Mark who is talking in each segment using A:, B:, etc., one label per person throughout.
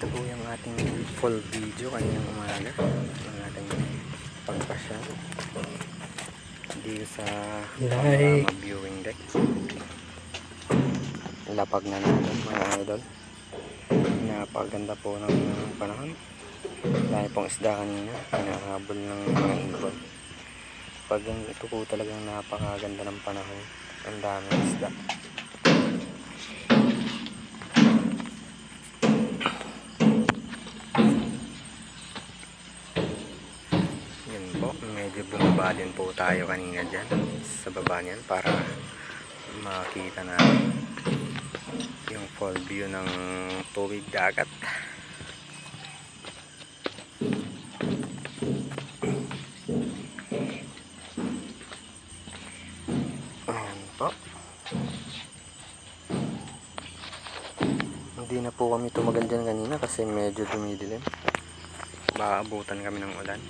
A: Ito po yung ating full video kaninang umaga ng ating pagpasyal dito sa viewing deck. Lapag na natin mga idol. Napaganda po ng panahon. Dahil pong isda kanina, hinahabol ng mga ibon. Pag ito po talagang napakaganda ng panahon, ang daming isda. Yan po, medyo bumaba din po tayo kanina dyan sa baba niyan para makita natin yung full view ng tubig dagat. Ayan po. Hindi na po kami tumagal dyan kanina kasi medyo dumidilim. Maabutan kami ng ulan.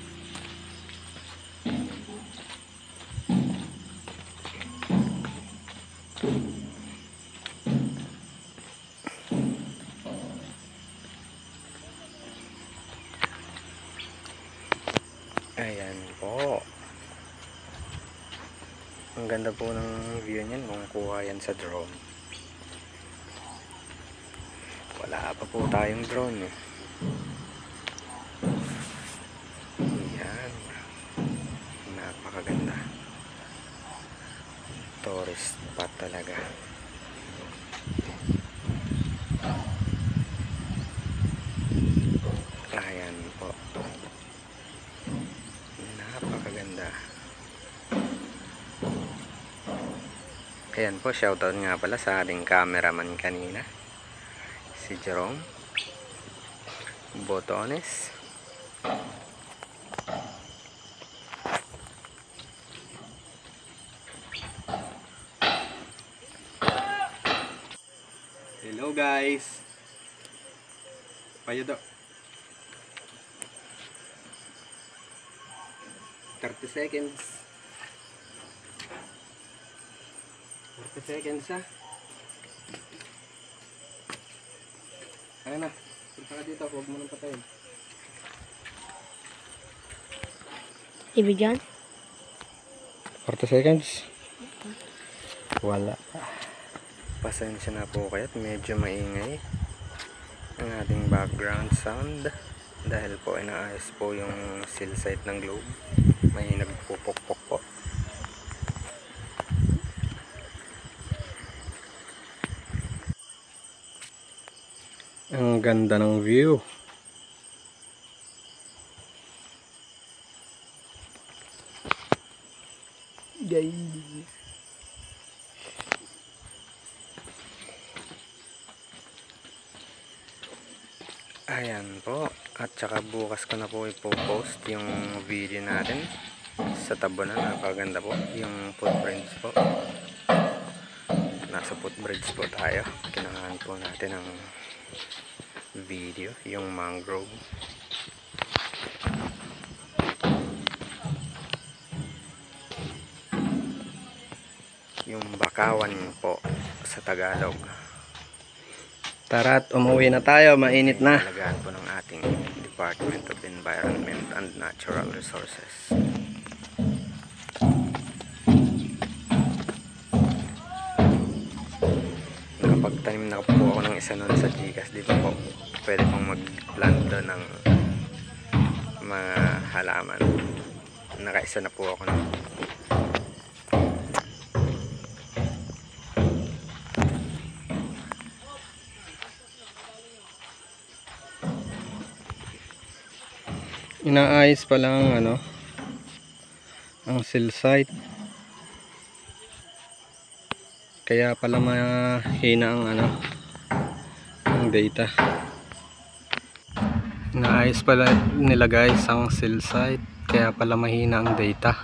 A: Ayan po. Ang ganda po ng view niyan kung kuha yan sa drone. Wala pa po tayong drone eh. Ayan. Napakaganda. Tourist spot talaga. Ayan po. Napakaganda. Ayan po, shoutout nga pala sa ating cameraman kanina, si Jerome Botones. Hello guys. Payo do. 30 seconds. 30 seconds ha. Ayan na. Punta ka dito. Huwag mo nang patayin.
B: Ibigyan?
A: 40 seconds. Wala. Pasensya na po kaya't medyo maingay ang ating background sound dahil po inaayos po yung sill site ng globe. May nagpupukpok po. Ang ganda ng view. Yay! Ayan po. At saka bukas ko na po ipopost yung video natin sa Tabonan. Napakaganda po yung footbridge po. Nasa footbridge po tayo. Kinahan po natin ang video, yung mangrove. Yung bakawan po sa Tagalog. Tara't umuwi na tayo, mainit na. Talagaan po ng ating Department of Environment and Natural Resources. Nakapagtanim na po ako ng isa nun sa Gcash. Di ba po pwede pong mag-plant doon ng mga halaman. Nakaisa na po ako nun. Inaayos pa lang ang cell site. Kaya pala mahina ang data. Inaayos pala nila guys ang cell site. Kaya pala mahina ang data.